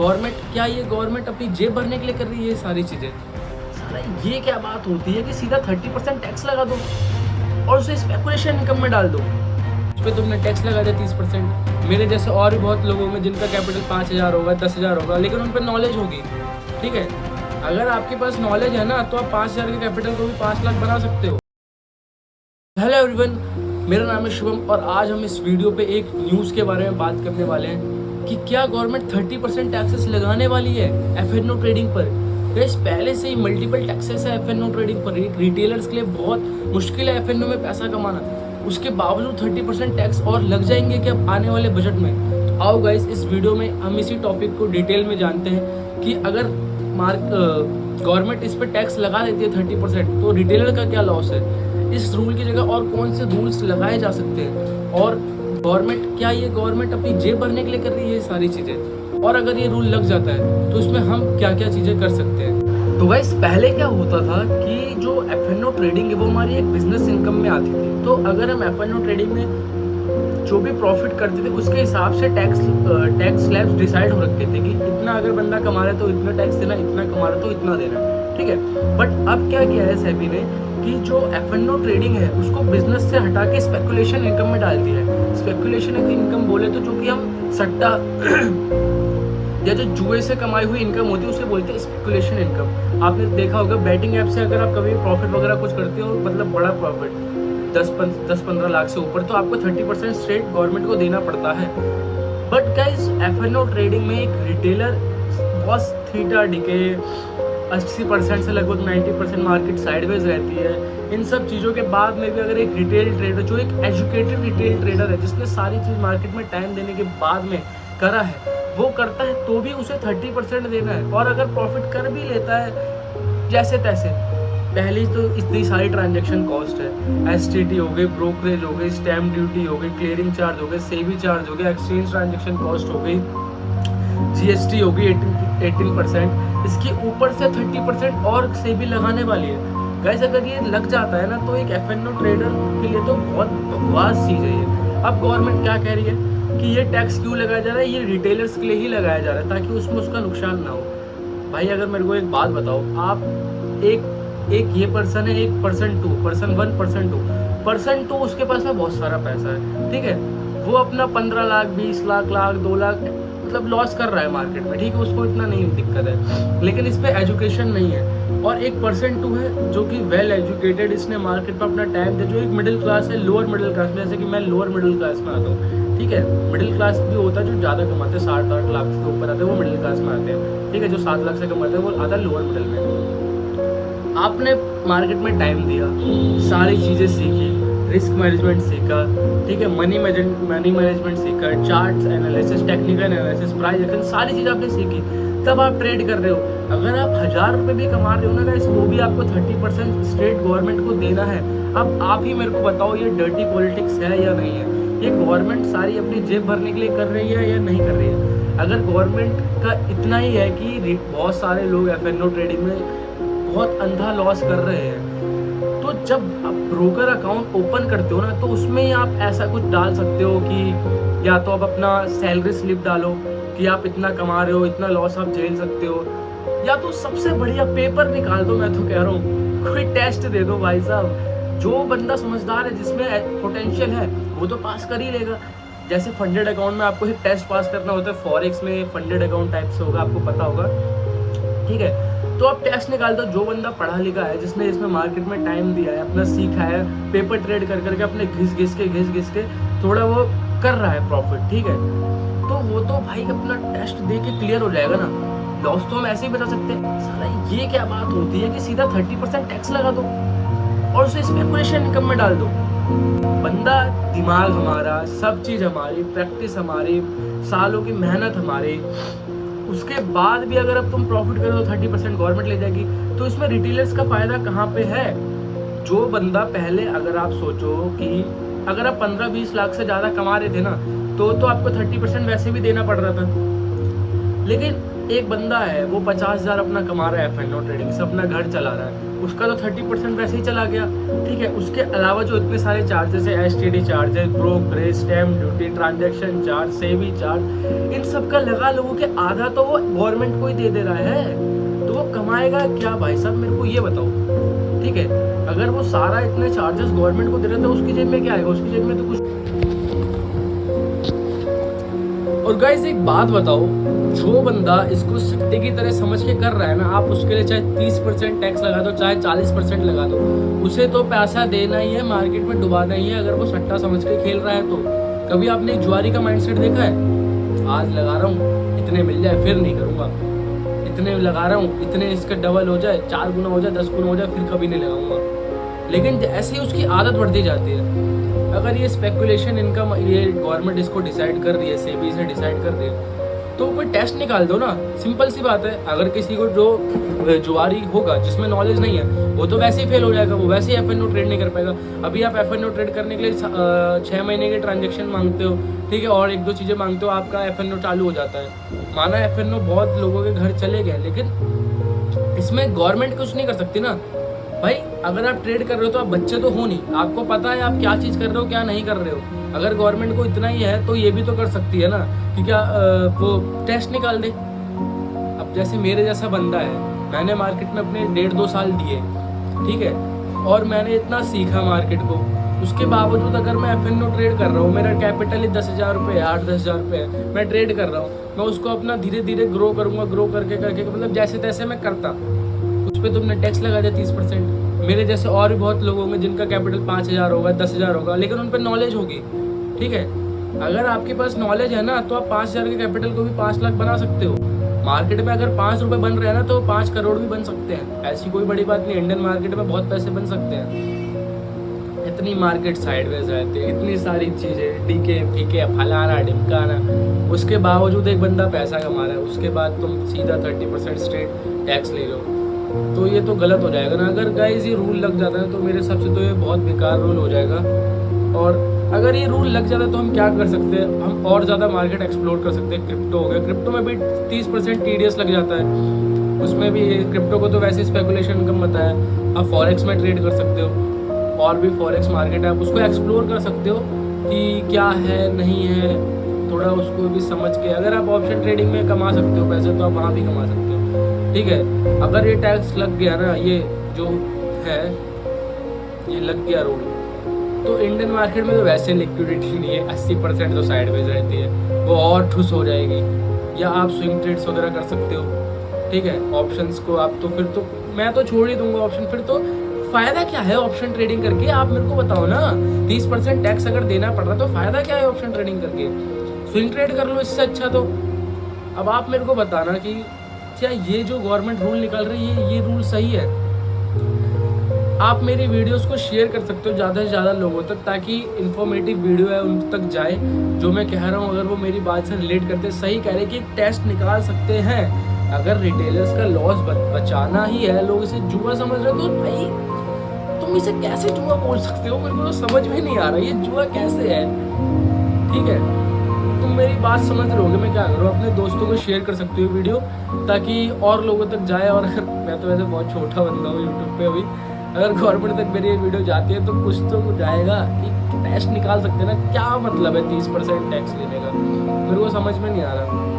Government क्या ये government अपनी जेब भरने के लिए कर रही है ये सारी चीज़ें? साला ये क्या बात होती है कि सीधा 30% टैक्स लगा दो और उसे स्पेकुलेशन इनकम में डाल दो। उस पे तुमने टैक्स लगा दिया 30%। मेरे जैसे और भी बहुत लोगों में जिनका कैपिटल 5,000 होगा, 10,000 होगा, लेकिन उन पर नॉलेज होगी। ठीक है, अगर आपके पास नॉलेज है ना तो आप 5,000 के कैपिटल को भी 5 लाख बना सकते हो। हेलो एवरीवन, मेरा नाम है शुभम और आज हम इस वीडियो पे एक न्यूज़ के बारे में बात करने वाले हैं कि क्या गवर्नमेंट 30% टैक्सेस लगाने वाली है एफ&ओ ट्रेडिंग पर। गाइस, पहले से ही मल्टीपल टैक्सेस है एफ&ओ ट्रेडिंग पर। एक रिटेलर्स के लिए बहुत मुश्किल है एफ&ओ में पैसा कमाना, उसके बावजूद 30% टैक्स और लग जाएंगे क्या आने वाले बजट में। तो आओ गाइस, इस वीडियो में हम इसी टॉपिक को डिटेल में जानते हैं कि अगर गवर्नमेंट इस पर टैक्स लगा देती है 30% तो रिटेलर का क्या लॉस है, इस रूल की जगह और कौन से रूल्स लगाए जा सकते हैं, और गवर्नमेंट क्या ये गवर्नमेंट अपनी जेब भरने के लिए कर रही है ये सारी चीज़ें, और अगर ये रूल लग जाता है तो इसमें हम क्या क्या चीज़ें कर सकते हैं। तो गाइस, पहले क्या होता था कि जो एफ&ओ ट्रेडिंग है वो हमारी एक बिजनेस इनकम में आती थी। तो अगर हम एफ&ओ ट्रेडिंग में जो भी प्रॉफिट करते थे उसके हिसाब से टैक्स स्लैब्स डिसाइड हो रखे थे कि इतना अगर बंदा कमा रहा है तो इतना टैक्स देना, इतना कमा रहा है तो इतना देना। ठीक है, बट अब क्या किया है सेबी ने कि जो एफ&ओ ट्रेडिंग है उसको बिजनेस से हटा के स्पेकुलेशन इनकम में डाल दिया है। स्पेकुलेशन इनकम बोले तो जो कि हम सट्टा या जो जुए से कमाई हुई इनकम होती है उसे बोलते हैं स्पेकुलेशन इनकम। आपने देखा होगा बैटिंग ऐप से अगर आप कभी प्रॉफिट वगैरह कुछ करते हो, मतलब बड़ा प्रॉफिट 10-15 लाख से ऊपर, तो आपको 30% स्ट्रेट गवर्नमेंट को देना पड़ता है। बट गाइस, एफ&ओ ट्रेडिंग में एक रिटेलर बॉस थीटा डिके 80% से लगभग 90% मार्केट साइडवेज रहती है। इन सब चीज़ों के बाद में भी अगर एक रिटेल ट्रेडर जो एक एजुकेटेड रिटेल ट्रेडर है जिसने सारी चीज़ मार्केट में टाइम देने के बाद में करा है, वो करता है तो भी उसे 30% देना है। और अगर प्रॉफिट कर भी लेता है जैसे तैसे, पहली तो इतनी सारी ट्रांजैक्शन कॉस्ट है, STT हो गई, ब्रोकरेज हो गई, स्टैम्प ड्यूटी हो गई, क्लियरिंग चार्ज हो गए, सेबी चार्ज हो गया, एक्सचेंज ट्रांजैक्शन कॉस्ट हो गई, GST हो गई 18%, इसके ऊपर से 30% और सेबी लगाने वाली है। गाइस, अगर ये लग जाता है ना तो एक एफ&ओ ट्रेडर के लिए तो बहुत बकवास चीज़ है ये। अब गवर्नमेंट क्या कह रही है कि ये टैक्स क्यों लगाया जा रहा है, ये रिटेलर्स के लिए ही लगाया जा रहा है ताकि उसमें उसका नुकसान ना हो। भाई, अगर मेरे को एक बात बताओ, आप एक ये पर्सन है, एक पर्सन 2, पर्सन 1, पर्सन 2 उसके पास में बहुत सारा पैसा है। ठीक है, वो अपना 15 लाख, 20 लाख, 2 लाख मतलब लॉस कर रहा है मार्केट में। ठीक है, उसको इतना नहीं दिक्कत है, लेकिन इस पे एजुकेशन नहीं है। और एक पर्सन 2 है जो कि वेल एजुकेटेड, इसने मार्केट पर अपना टाइम दिया, जो एक मिडिल क्लास है, लोअर मिडिल क्लास में, जैसे कि मैं लोअर मिडिल क्लास में आता हूँ। ठीक है, मिडिल क्लास भी होता है जो ज़्यादा कमाते हैं, 60-60 लाख के ऊपर आते हैं, वो मिडिल क्लास में आते हैं। ठीक है, जो 7 लाख से कमाते हैं वो आता है लोअर मिडिल में। आपने मार्केट में टाइम दिया, सारी चीज़ें सीखी, रिस्क मैनेजमेंट सीखा, ठीक है, मनी मैनेजमेंट सीखा, charts analysis, technical analysis, price action, सारी चीज़ें आपने सीखी, तब आप ट्रेड कर रहे हो। अगर आप 1,000 रुपये भी कमा रहे हो ना गाइस, वो भी आपको 30% स्टेट गवर्नमेंट को देना है। अब आप ही मेरे को बताओ, ये डर्टी पॉलिटिक्स है या नहीं है? ये गवर्नमेंट सारी अपनी जेब भरने के लिए कर रही है या नहीं कर रही है? अगर गवर्नमेंट का इतना ही है कि बहुत सारे लोग एफ&ओ ट्रेडिंग में बहुत अंधा लॉस कर रहे हैं, तो जब आप ब्रोकर अकाउंट ओपन करते हो ना तो उसमें ही आप ऐसा कुछ डाल सकते हो कि या तो आप अपना सैलरी स्लिप डालो कि आप इतना कमा रहे हो, इतना लॉस आप झेल सकते हो, या तो सबसे बढ़िया पेपर निकाल दो। मैं तो कह रहा हूँ कोई टेस्ट दे दो भाई साहब। जो बंदा समझदार है, जिसमें पोटेंशियल है, वो तो पास कर ही लेगा। जैसे फंडेड अकाउंट में आपको एक टेस्ट पास करना होता है, फॉरेक्स में फंडेड अकाउंट टाइप से होगा, आपको पता होगा। ठीक है, तो आप टेस्ट निकाल दो, जो बंदा पढ़ा लिखा है, जिसने इसमें मार्केट में टाइम दिया है, अपना सीखा है, पेपर ट्रेड कर करके अपने घिस घिस के थोड़ा वो कर रहा है प्रॉफिट। ठीक है, तो वो तो भाई अपना टेस्ट दे के क्लियर हो जाएगा ना। लॉस तो हम ऐसे ही बचा सकते हैं। साला ये क्या बात होती है कि सीधा 30% टैक्स लगा दो और उसे स्पेकुलेशन इनकम में डाल दो। बंदा, दिमाग हमारा, सब चीज़ हमारी, प्रैक्टिस हमारी, सालों की मेहनत हमारी, उसके बाद भी अगर अब तुम प्रॉफिट करो तो 30% गवर्नमेंट ले जाएगी, तो इसमें रिटेलर्स का फ़ायदा कहाँ पे है? जो बंदा पहले, अगर आप सोचो कि अगर आप 15-20 लाख से ज़्यादा कमा रहे थे ना तो आपको 30% वैसे भी देना पड़ रहा था, लेकिन एक बंदा है वो 50,000 अपना कमा रहा है F&O ट्रेडिंग से, अपना घर चला रहा है, उसका तो 30% वैसे ही चला गया, ठीक है। उसके अलावा जो इतने सारे चार्जेस है, STD charges, brokerage, stamp duty, transaction charge, सेवी चार्ज, इन सब का लगा लोगों के आधा तो वो गवर्नमेंट को ही दे रहा है, तो वो कमाएगा क्या भाई साहब, मेरे को ये बताओ, ठीक है। अगर वो सारा इतने चार्जेस गवर्नमेंट को दे रहा है तो उसकी जेब में क्या आएगा, उसकी जेब में तो कुछ। और गाइस एक बात बताओ, जो बंदा इसको सट्टे की तरह समझ के कर रहा है ना, आप उसके लिए चाहे 30% टैक्स लगा दो, चाहे 40% लगा दो, उसे तो पैसा देना ही है, मार्केट में डुबाना ही है, अगर वो सट्टा समझ के खेल रहा है तो। कभी आपने जुआरी का माइंडसेट देखा है? आज लगा रहा हूँ, इतने मिल जाए फिर नहीं करूँगा, इतने लगा रहा हूँ, इतने इसका डबल हो जाए, 4 गुना हो जाए, 10 गुना हो जाए, फिर कभी नहीं लगाऊंगा। लेकिन ऐसे ही उसकी आदत बढ़ती जाती है। अगर ये स्पेकुलेशन इनकम ये गवर्नमेंट इसको डिसाइड कर रही है, सेबी से डिसाइड कर रही है, तो कोई टेस्ट निकाल दो ना, सिंपल सी बात है। अगर किसी को जो जुआरी होगा, जिसमें नॉलेज नहीं है, वो तो वैसे ही फेल हो जाएगा, वो वैसे ही F&O ट्रेड नहीं कर पाएगा। अभी आप F&O ट्रेड करने के लिए 6 महीने के ट्रांजेक्शन मांगते हो, ठीक है, और 1-2 चीज़ें मांगते हो, आपका F&O चालू हो जाता है। माना F&O बहुत लोगों के घर चले गए, लेकिन इसमें गवर्नमेंट कुछ नहीं कर सकती ना भाई। अगर आप ट्रेड कर रहे हो तो आप बच्चे तो हो नहीं, आपको पता है आप क्या चीज़ कर रहे हो, क्या नहीं कर रहे हो। अगर गवर्नमेंट को इतना ही है तो ये भी तो कर सकती है ना कि क्या वो टेस्ट निकाल दे। अब जैसे मेरे जैसा बंदा है, मैंने मार्केट में अपने 1.5-2 साल दिए, ठीक है, और मैंने इतना सीखा मार्केट को, उसके बावजूद अगर मैं F&O ट्रेड कर रहा हूँ, मेरा कैपिटल ही 10,000 रुपये है, 8-10 हज़ार रुपये है, मैं ट्रेड कर रहा हूँ, मैं उसको अपना धीरे धीरे ग्रो करूँगा, ग्रो करके मतलब जैसे तैसे मैं करता, उस पर तुमने टैक्स लगा दिया 30%। मेरे जैसे और भी बहुत लोग होंगे जिनका कैपिटल 5,000 होगा, 10,000 होगा, लेकिन उन पर नॉलेज होगी, ठीक है। अगर आपके पास नॉलेज है ना, तो आप 5,000 के कैपिटल को भी 5 लाख बना सकते हो। मार्केट में अगर 5 रुपये बन रहे हैं ना, तो 5 करोड़ भी बन सकते हैं, ऐसी कोई बड़ी बात नहीं। इंडियन मार्केट में बहुत पैसे बन सकते हैं। इतनी मार्केट साइडवेज रहती है, इतनी सारी चीज़ें, टीके फीके, फलाना ढिमकाना, उसके बावजूद एक बंदा पैसा कमा रहा है, उसके बाद तुम सीधा 30% स्टेट टैक्स ले लो, तो ये तो गलत हो जाएगा ना। अगर गाइस ये रूल लग जाता है तो मेरे हिसाब से तो ये बहुत बेकार रूल हो जाएगा। और अगर ये रूल लग जाता है तो हम क्या कर सकते हैं, हम और ज़्यादा मार्केट एक्सप्लोर कर सकते हैं। क्रिप्टो हो गया, क्रिप्टो में भी 30% TDS लग जाता है, उसमें भी क्रिप्टो को तो वैसे स्पेकुलेशन इनकम बताया। आप फॉरेक्स में ट्रेड कर सकते हो, और भी फॉरेक्स मार्केट है, आप उसको एक्सप्लोर कर सकते हो कि क्या है नहीं है, थोड़ा उसको भी समझ के। अगर आप ऑप्शन ट्रेडिंग में कमा सकते हो पैसे, तो आप वहाँ भी कमा सकते हो, ठीक है। अगर ये टैक्स लग गया ना, ये जो है ये लग गया रूल, तो इंडियन मार्केट में तो वैसे लिक्विडिटी नहीं है, 80% तो साइडवेज रहती है, वो और ठुस हो जाएगी। या आप स्विंग ट्रेड्स वगैरह कर सकते हो, ठीक है। ऑप्शंस को आप तो फिर तो मैं तो छोड़ ही दूंगा ऑप्शन, फिर तो फ़ायदा क्या है ऑप्शन ट्रेडिंग करके, आप मेरे को बताओ ना। 30% टैक्स अगर देना पड़ रहा है तो फ़ायदा क्या है ऑप्शन ट्रेडिंग करके, स्विंग ट्रेड कर लो इससे अच्छा। तो अब आप मेरे को बताना कि क्या ये जो गवर्नमेंट रूल निकाल रही है ये रूल सही है। आप मेरी वीडियोस को शेयर कर सकते हो ज़्यादा से ज़्यादा लोगों तक, ताकि इन्फॉर्मेटिव वीडियो है उन तक जाए। जो मैं कह रहा हूँ अगर वो मेरी बात से रिलेट करते हैं, सही कह रहे कि टेस्ट निकाल सकते हैं। अगर रिटेलर्स का लॉस बचाना ही है, लोग इसे जुआ समझ रहे हो, तो भाई तुम इसे कैसे जुआ बोल सकते हो, मेरे को तो समझ में नहीं आ रहा ये जुआ कैसे है, ठीक है। तुम मेरी बात समझ रहे होगे मैं क्या करूँ, अपने दोस्तों को शेयर कर सकते हो वीडियो, ताकि और लोगों तक जाए। और अगर मैं तो वैसे बहुत छोटा बंदा हूँ यूट्यूब पे अभी, अगर गवर्नमेंट तक मेरी ये वीडियो जाती है तो कुछ तो जाएगा कि टैक्स निकाल सकते हैं ना। क्या मतलब है 30% टैक्स लेने का, मेरे को समझ में नहीं आ रहा।